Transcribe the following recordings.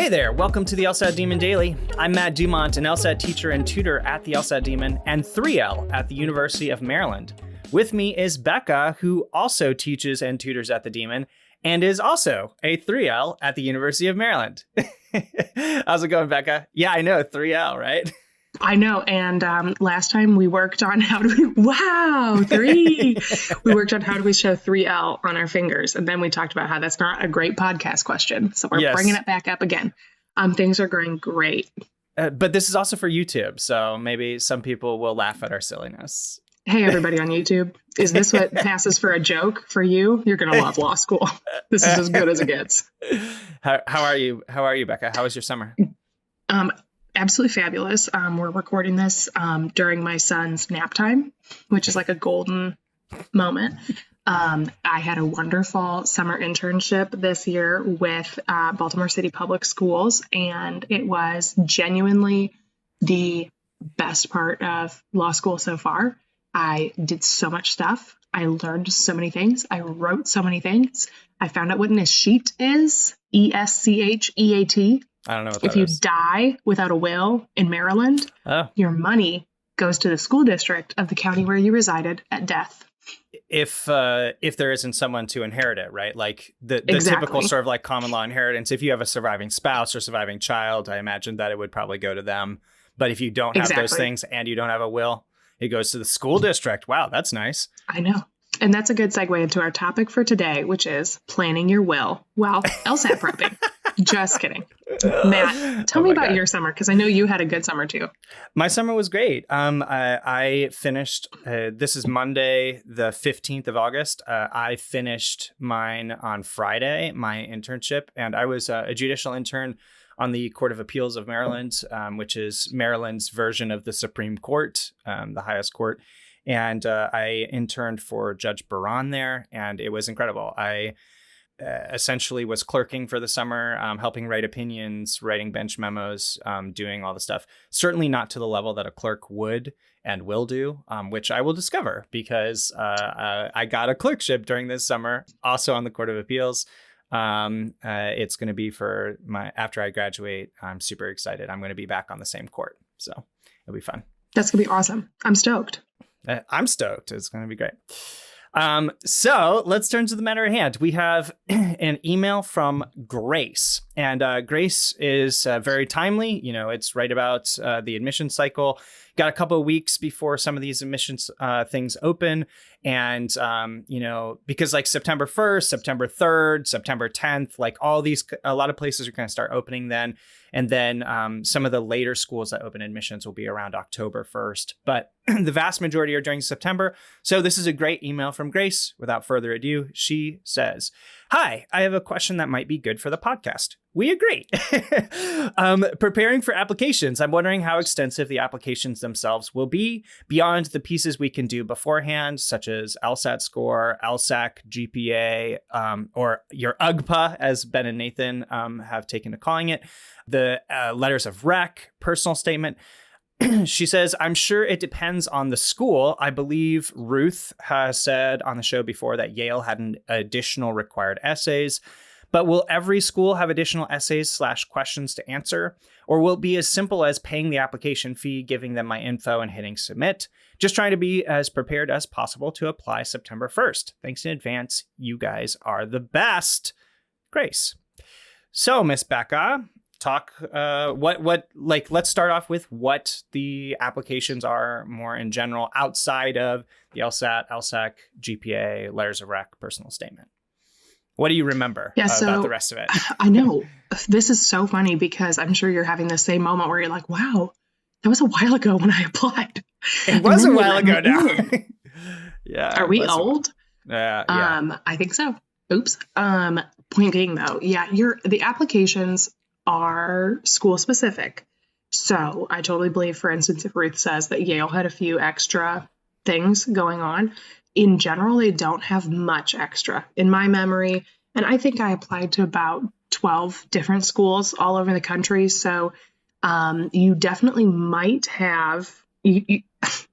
Hey there, welcome to the LSAT Demon Daily. I'm Matt DuMont, an LSAT teacher and tutor at the LSAT Demon and 3L at the University of Maryland. With me is Becca, who also teaches and tutors at the Demon and is also a 3L at the University of Maryland. How's it going, Becca? Yeah, I know, 3L, right? I know. And last time we worked on we worked on how do we show 3L on our fingers. And then we talked about how that's not a great podcast question. So we're bringing it back up again. Things are going great. But this is also for YouTube. So maybe some people will laugh at our silliness. Hey, everybody on YouTube. Is this what passes for a joke for you? You're going to love law school. This is as good as it gets. How are you? How are you, Becca? How was your summer? Absolutely fabulous. We're recording this during my son's nap time, which is like a golden moment. I had a wonderful summer internship this year with Baltimore City Public Schools, and it was genuinely the best part of law school so far. I did so much stuff. I learned so many things. I wrote so many things. I found out what an escheat is, ESCHEAT. I don't know what if that you is. die without a will in Maryland, your money goes to the school district of the county where you resided at death. If there isn't someone to inherit it, right? Like the typical sort of like common law inheritance. If you have a surviving spouse or surviving child, I imagine that it would probably go to them. But if you don't have those things and you don't have a will, it goes to the school district. Wow, that's nice. I know. And that's a good segue into our topic for today, which is planning your will while LSAT prepping. Just kidding. Matt, tell me about your summer, because I know you had a good summer too. My summer was great. I finished, this is Monday, the 15th of August. I finished mine on Friday, my internship, and I was a judicial intern on the Court of Appeals of Maryland, which is Maryland's version of the Supreme Court, the highest court. And I interned for Judge Baran there, and it was incredible. I essentially was clerking for the summer, helping write opinions, writing bench memos, doing all the stuff. Certainly not to the level that a clerk would and will do, which I will discover because I got a clerkship during this summer, also on the Court of Appeals. It's going to be for after I graduate. I'm super excited. I'm going to be back on the same court. So it'll be fun. That's going to be awesome. I'm stoked. I'm stoked. It's going to be great. So let's turn to the matter at hand. We have an email from Grace, and Grace is very timely. You know, it's right about the admission cycle. Got a couple of weeks before some of these admissions things open. And, you know, because like September 1st, September 3rd, September 10th, like all these, a lot of places are going to start opening then. And then some of the later schools that open admissions will be around October 1st. But the vast majority are during September. So this is a great email from Grace. Without further ado, she says, "Hi, I have a question that might be good for the podcast. We agree. Preparing for applications, I'm wondering how extensive the applications themselves will be beyond the pieces we can do beforehand, such as LSAT score, LSAC, GPA, or your UGPA, as Ben and Nathan have taken to calling it, the letters of rec, personal statement." She says, "I'm sure it depends on the school. I believe Ruth has said on the show before that Yale had an additional required essays. But will every school have additional essays / questions to answer? Or will it be as simple as paying the application fee, giving them my info, and hitting submit? Just trying to be as prepared as possible to apply September 1st. Thanks in advance. You guys are the best. Grace." So, Miss Becca, talk let's start off with what the applications are more in general outside of the LSAT, LSAC, GPA, letters of rec, personal statement. What do you remember about the rest of it? I know. This is so funny because I'm sure you're having the same moment where you're like, wow, that was a while ago when I applied. It was a while ago now. Yeah. Are we old? Yeah. I think so. Oops. Point being though, the applications are school specific. So I totally believe, for instance, if Ruth says that Yale had a few extra things going on, in general, they don't have much extra in my memory. And I think I applied to about 12 different schools all over the country. So you definitely might have,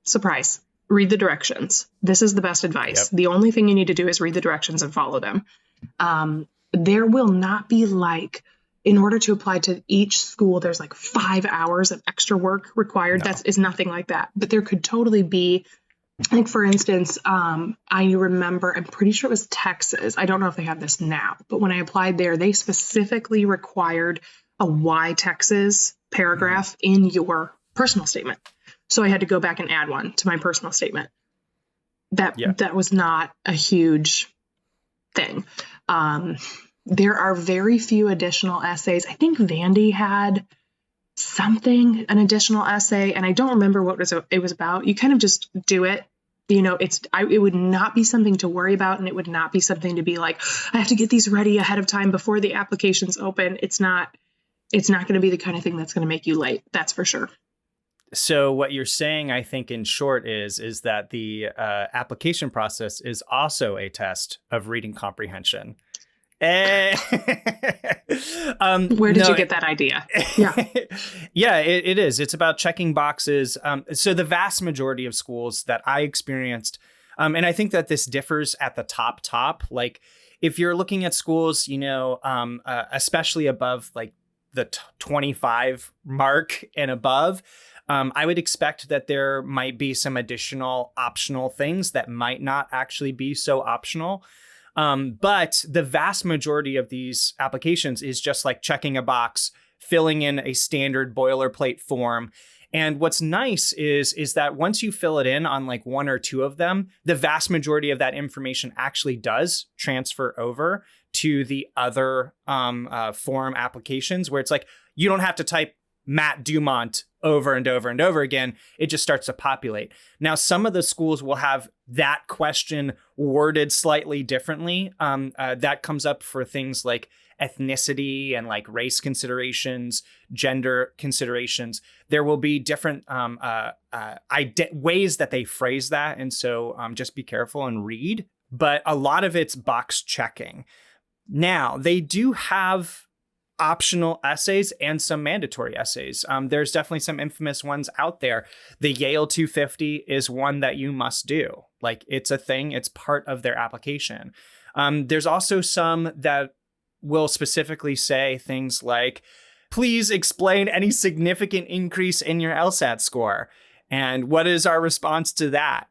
surprise, read the directions. This is the best advice. Yep. The only thing you need to do is read the directions and follow them. There will not be like in order to apply to each school, there's like 5 hours of extra work required. No. That is nothing like that. But there could totally be, like, for instance, I remember, I'm pretty sure it was Texas. I don't know if they have this now, but when I applied there, they specifically required a why Texas paragraph in your personal statement. So I had to go back and add one to my personal statement. That was not a huge thing. There are very few additional essays. I think Vandy had an additional essay, and I don't remember what it was about. You kind of just do it. You know, it would not be something to worry about, and it would not be something to be like, I have to get these ready ahead of time before the applications open. It's not going to be the kind of thing that's going to make you late. That's for sure. So what you're saying, I think, in short, is that the application process is also a test of reading comprehension. Where did you get that idea? Yeah. Yeah, it is. It's about checking boxes. So the vast majority of schools that I experienced, and I think that this differs at the top, like if you're looking at schools, you know, especially above like the 25 mark and above, I would expect that there might be some additional optional things that might not actually be so optional. But the vast majority of these applications is just like checking a box, filling in a standard boilerplate form. And what's nice is that once you fill it in on like one or two of them, the vast majority of that information actually does transfer over to the other form applications, where it's like you don't have to type Matt DuMont over and over and over again. It just starts to populate. Now, some of the schools will have that question worded slightly differently. That comes up for things like ethnicity and like race considerations, gender considerations. There will be different ways that they phrase that. And so just be careful and read. But a lot of it's box checking. Now, they do have optional essays and some mandatory essays. There's definitely some infamous ones out there. The Yale 250 is one that you must do. Like, it's a thing. It's part of their application. There's also some that will specifically say things like, please explain any significant increase in your LSAT score. And what is our response to that?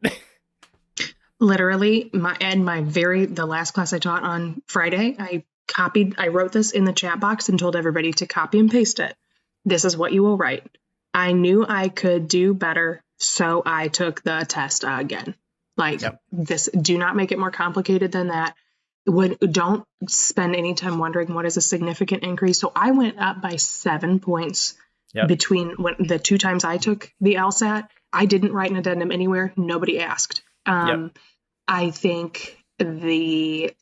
Literally, the last class I taught on Friday, I wrote this in the chat box and told everybody to copy and paste it. This is what you will write. I knew I could do better, so I took the test again. Like, This, do not make it more complicated than that. Don't spend any time wondering what is a significant increase. So I went up by 7 points between the two times I took the LSAT. I didn't write an addendum anywhere. Nobody asked. I think the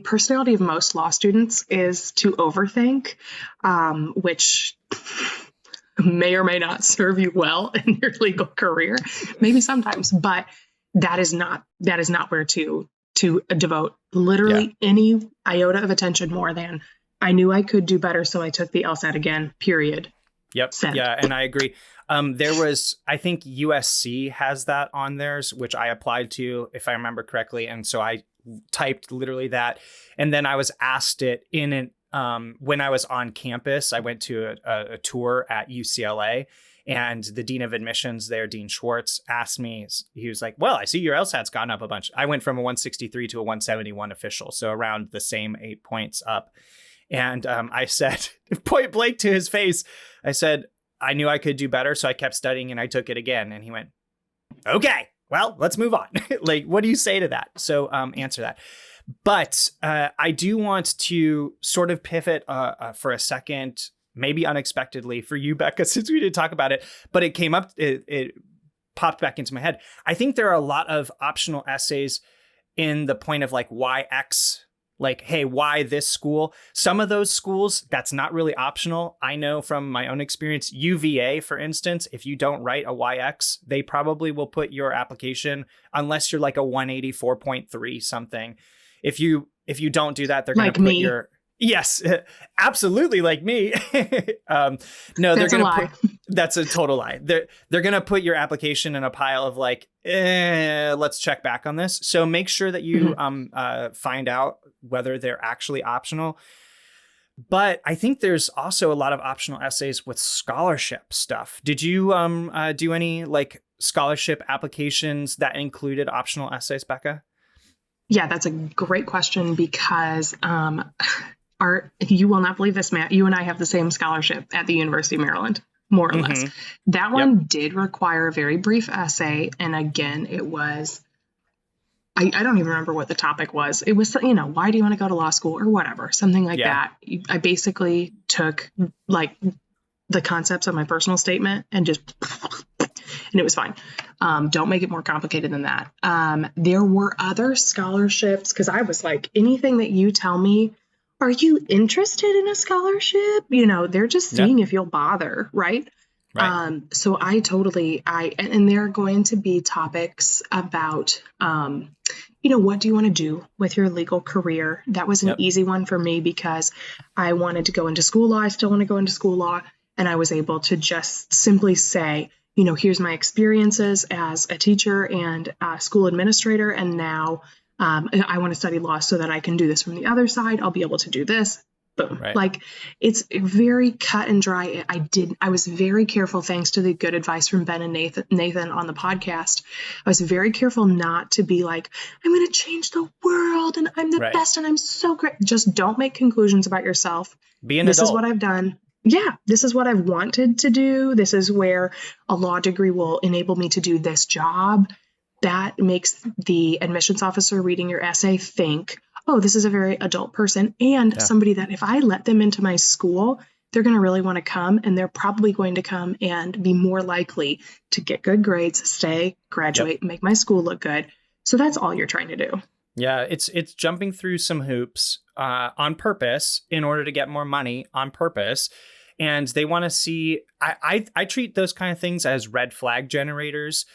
personality of most law students is to overthink, which may or may not serve you well in your legal career, maybe sometimes, but that is not where to devote literally any iota of attention more than I knew I could do better, so I took the LSAT again, period. Yep. Send. Yeah, and I agree. There was, I think USC has that on theirs, which I applied to, if I remember correctly. And so I typed literally that. And then I was asked it when I was on campus. I went to a tour at UCLA, and the dean of admissions there, Dean Schwartz, asked me, he was like, well, I see your LSAT's gone up a bunch. I went from a 163 to a 171 official. So around the same 8 points up. And I said, point blank to his face, I said, I knew I could do better, so I kept studying and I took it again. And he went, okay, well, let's move on. Like, what do you say to that? So answer that. But I do want to sort of pivot for a second, maybe unexpectedly for you, Becca, since we didn't talk about it, but it came up, it popped back into my head. I think there are a lot of optional essays in the point of like why X, like, hey, why this school? Some of those schools, that's not really optional. I know from my own experience, UVA, for instance, if you don't write a YX, they probably will put your application, unless you're like a 184.3 something. If you don't do that, they're going to put your... Yes, absolutely, like me. No, they're going to put... That's a total lie. They're going to put your application in a pile of like, let's check back on this. So make sure that you find out whether they're actually optional. But I think there's also a lot of optional essays with scholarship stuff. Did you do any like scholarship applications that included optional essays, Becca? Yeah, that's a great question because you will not believe this, Matt. You and I have the same scholarship at the University of Maryland, more or less. That one did require a very brief essay. And again, it was, I don't even remember what the topic was. It was, why do you want to go to law school or whatever, something like that. I basically took like the concepts of my personal statement and just, and it was fine. Don't make it more complicated than that. There were other scholarships because I was like, anything that you tell me, are you interested in a scholarship? They're just seeing if you'll bother, right? Right. So and there are going to be topics about, what do you want to do with your legal career? That was an easy one for me because I wanted to go into school law. I still want to go into school law. And I was able to just simply say, here's my experiences as a teacher and a school administrator. And now I want to study law so that I can do this from the other side. I'll be able to do this. Boom. Right. Like it's very cut and dry. I was very careful, thanks to the good advice from Ben and Nathan on the podcast. I was very careful not to be like, I'm going to change the world and I'm the best and I'm so great. Just don't make conclusions about yourself. Be an adult. This is what I've done. Yeah, this is what I've wanted to do. This is where a law degree will enable me to do this job. That makes the admissions officer reading your essay think, oh, this is a very adult person and somebody that if I let them into my school, they're going to really want to come and they're probably going to come and be more likely to get good grades, stay, graduate, make my school look good. So that's all you're trying to do. Yeah, it's jumping through some hoops on purpose in order to get more money on purpose. And they want to see, I treat those kind of things as red flag generators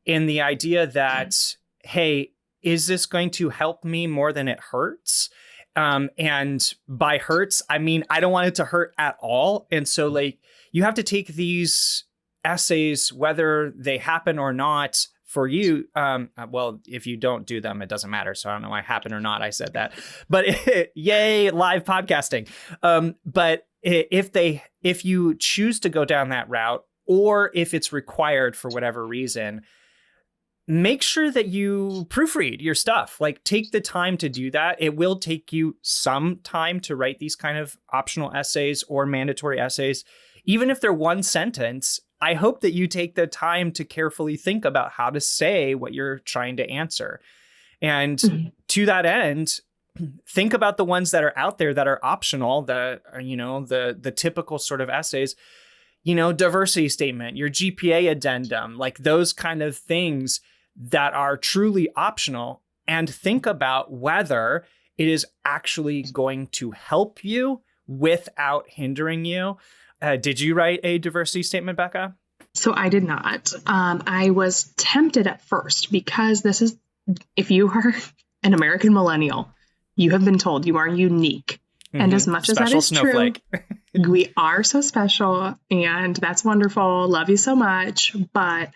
in the idea that, hey, is this going to help me more than it hurts? And by hurts, I mean, I don't want it to hurt at all. And so like, you have to take these essays, whether they happen or not for you. Well, if you don't do them, it doesn't matter. So I don't know why happen or not. I said that, but yay, live podcasting. But if you choose to go down that route, or if it's required for whatever reason, make sure that you proofread your stuff. Like take the time to do that. It will take you some time to write these kind of optional essays or mandatory essays. Even if they're one sentence, I hope that you take the time to carefully think about how to say what you're trying to answer. And to that end, think about the ones that are out there that are optional, that are, the typical sort of essays, diversity statement, your GPA addendum, like those kind of things that are truly optional, and think about whether it is actually going to help you without hindering you. Did you write a diversity statement, Becca? So I did not. I was tempted at first because this is, if you are an American millennial, you have been told you are unique. And as much as that is snowflake. True, we are so special and that's wonderful. Love you so much. But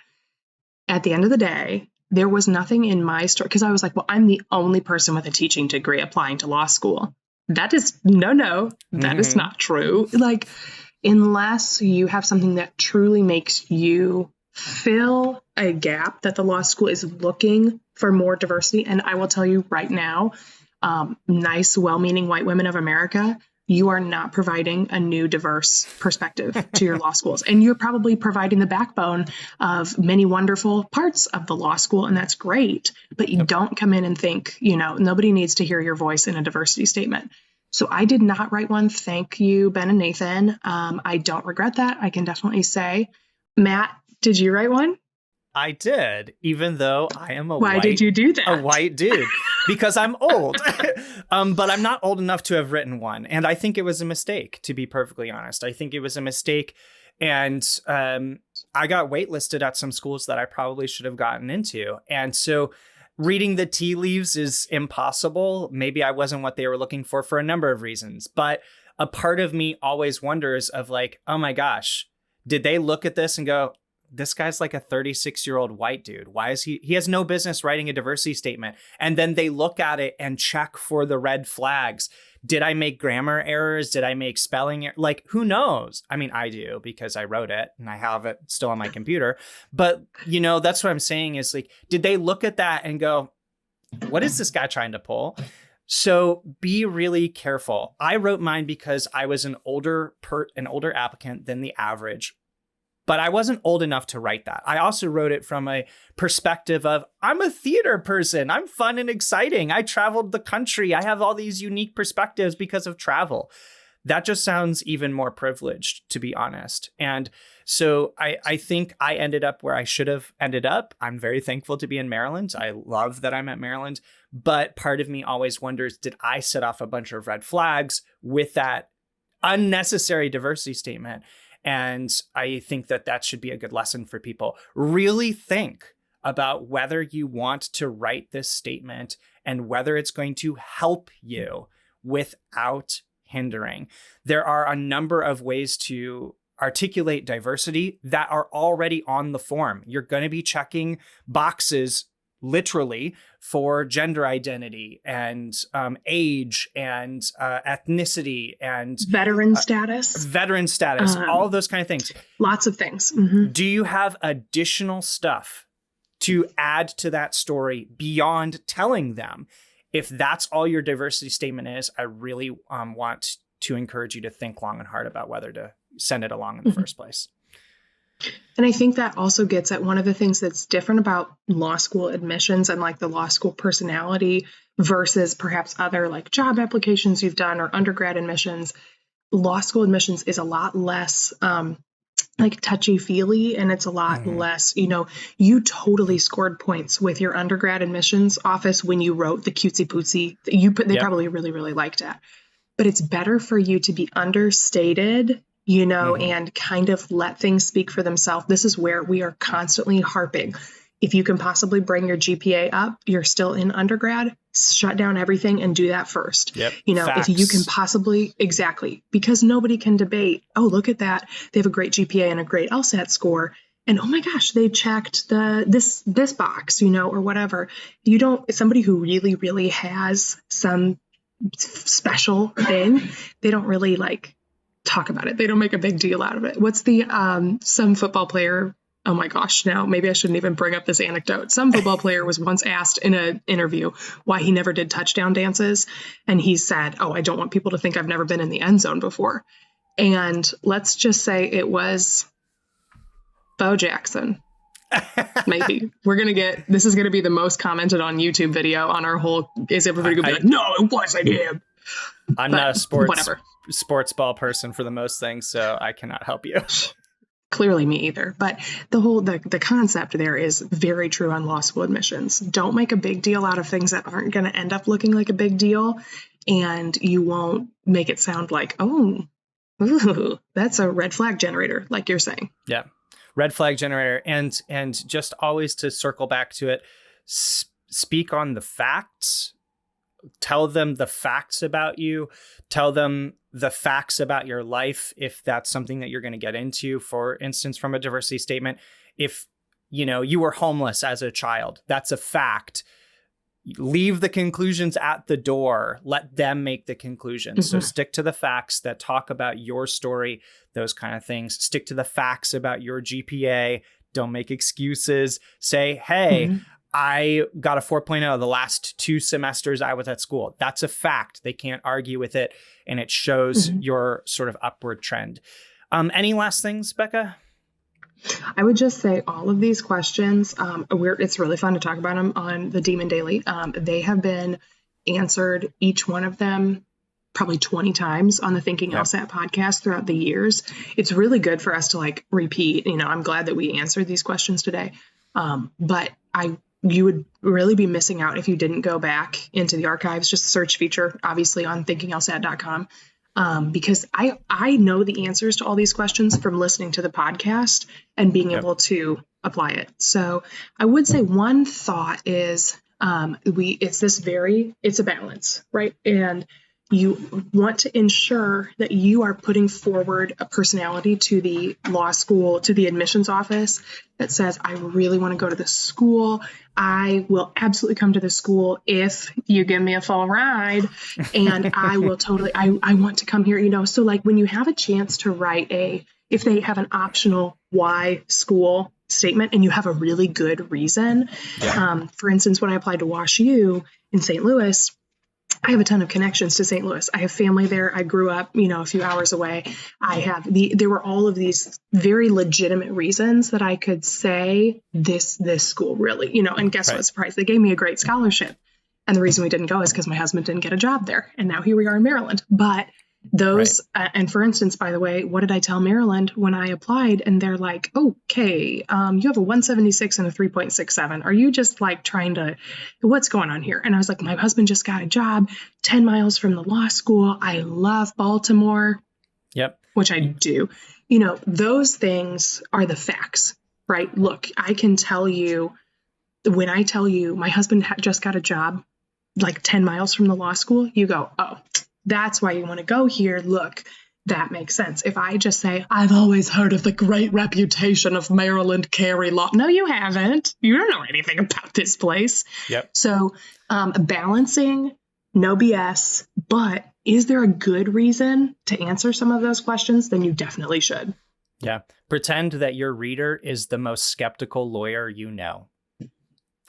at the end of the day, there was nothing in my story because I was like, well, I'm the only person with a teaching degree applying to law school. That is that is not true. Like, unless you have something that truly makes you fill a gap that the law school is looking for more diversity. And I will tell you right now, nice, well-meaning white women of America, you are not providing a new diverse perspective to your law schools. And you're probably providing the backbone of many wonderful parts of the law school. And that's great. But you don't come in and think, nobody needs to hear your voice in a diversity statement. So I did not write one. Thank you, Ben and Nathan. I don't regret that. I can definitely say. Matt, did you write one? I did, even though I am Why did you do that? A white dude, because I'm old, but I'm not old enough to have written one. And I think it was a mistake, to be perfectly honest. I think it was a mistake. And I got waitlisted at some schools that I probably should have gotten into. And so reading the tea leaves is impossible. Maybe I wasn't what they were looking for a number of reasons. But a part of me always wonders of like, oh my gosh, did they look at this and go, this guy's like a 36-year-old white dude. Why is he has no business writing a diversity statement. And then they look at it and check for the red flags. Did I make grammar errors? Did I make spelling errors? Like, who knows? I mean, I do because I wrote it and I have it still on my computer. But, that's what I'm saying is like, did they look at that and go, what is this guy trying to pull? So be really careful. I wrote mine because I was an older applicant than the average, but I wasn't old enough to write that. I also wrote it from a perspective of, I'm a theater person. I'm fun and exciting. I traveled the country. I have all these unique perspectives because of travel. That just sounds even more privileged, to be honest. And so I think I ended up where I should have ended up. I'm very thankful to be in Maryland. I love that I'm at Maryland. But part of me always wonders, did I set off a bunch of red flags with that unnecessary diversity statement? And I think that should be a good lesson for people. Really think about whether you want to write this statement and whether it's going to help you without hindering. There are a number of ways to articulate diversity that are already on the form. You're going to be checking boxes literally for gender identity and age and ethnicity and veteran status, all of those kind of things. Lots of things. Mm-hmm. Do you have additional stuff to add to that story beyond telling them? If that's all your diversity statement is, I really want to encourage you to think long and hard about whether to send it along in the first place. And I think that also gets at one of the things that's different about law school admissions and like the law school personality versus perhaps other like job applications you've done or undergrad admissions. Law school admissions is a lot less like touchy-feely, and it's a lot less, you totally scored points with your undergrad admissions office when you wrote the cutesy pootsy. They probably really, really liked it. But it's better for you to be understated, and kind of let things speak for themselves. This is where we are constantly harping. If you can possibly bring your GPA up, you're still in undergrad, shut down everything and do that first. Yep. If you can possibly, exactly, because nobody can debate, oh, look at that. They have a great GPA and a great LSAT score. And oh my gosh, they checked this box, or whatever. Somebody who really, really has some special thing, they don't really like talk about it. They don't make a big deal out of it. What's some football player? Oh my gosh, now maybe I shouldn't even bring up this anecdote. Some football player was once asked in an interview why he never did touchdown dances. And he said, oh, I don't want people to think I've never been in the end zone before. And let's just say it was Bo Jackson. Maybe this is going to be the most commented on YouTube video on our whole, is everybody going to be like, no, it wasn't him. I'm not a sports ball person for the most things, so I cannot help you. Clearly me either. But the concept there is very true on law school admissions. Don't make a big deal out of things that aren't going to end up looking like a big deal. And you won't make it sound like, oh, ooh, that's a red flag generator, like you're saying. Yeah. Red flag generator. And just always to circle back to it, speak on the facts. Tell them the facts about you. Tell them the facts about your life, if that's something that you're going to get into. For instance, from a diversity statement, if you were homeless as a child, that's a fact. Leave the conclusions at the door. Let them make the conclusions. So stick to the facts that talk about your story, those kind of things. Stick to the facts about your GPA. Don't make excuses. Say, hey, I got a 4.0 the last 2 semesters I was at school. That's a fact. They can't argue with it. And it shows your sort of upward trend. Any last things, Becca? I would just say all of these questions, it's really fun to talk about them on the Demon Daily. They have been answered, each one of them, probably 20 times on the Thinking LSAT podcast throughout the years. It's really good for us to like repeat. I'm glad that we answered these questions today. But you would really be missing out if you didn't go back into the archives, just the search feature, obviously on thinkinglsat.com. Because I know the answers to all these questions from listening to the podcast and being able to apply it. So I would say one thought is, it's a balance, right? And you want to ensure that you are putting forward a personality to the law school, to the admissions office that says, I really want to go to this school. I will absolutely come to this school if you give me a full ride. And I will totally, I want to come here, you know. So like when you have a chance to write if they have an optional why school statement and you have a really good reason. For instance, when I applied to Wash U in St. Louis, I have a ton of connections to St. Louis. I have family there. I grew up, you know, a few hours away. There were all of these very legitimate reasons that I could say this school really, you know, and guess what? Surprise. They gave me a great scholarship. And the reason we didn't go is because my husband didn't get a job there. And now here we are in Maryland. But those, and for instance, by the way, what did I tell Maryland when I applied? And they're like, okay, you have a 176 and a 3.67. Are you just like trying to, what's going on here? And I was like, my husband just got a job 10 miles from the law school. I love Baltimore. Yep. Which I do. You know, those things are the facts, right? Look, I can tell you, when I tell you my husband just got a job like 10 miles from the law school, you go, oh, that's why you want to go here. Look, that makes sense. If I just say, I've always heard of the great reputation of Maryland Carey Law. No, you haven't. You don't know anything about this place. Yep. So balancing, no BS, but is there a good reason to answer some of those questions? Then you definitely should. Yeah. Pretend that your reader is the most skeptical lawyer you know.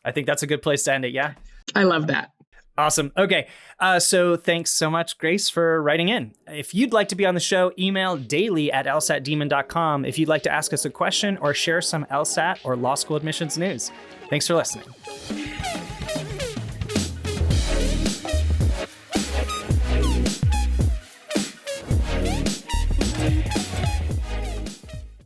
I think that's a good place to end it. Yeah. I love that. Awesome. Okay. So thanks so much, Grace, for writing in. If you'd like to be on the show, email daily@lsatdemon.com if you'd like to ask us a question or share some LSAT or law school admissions news. Thanks for listening.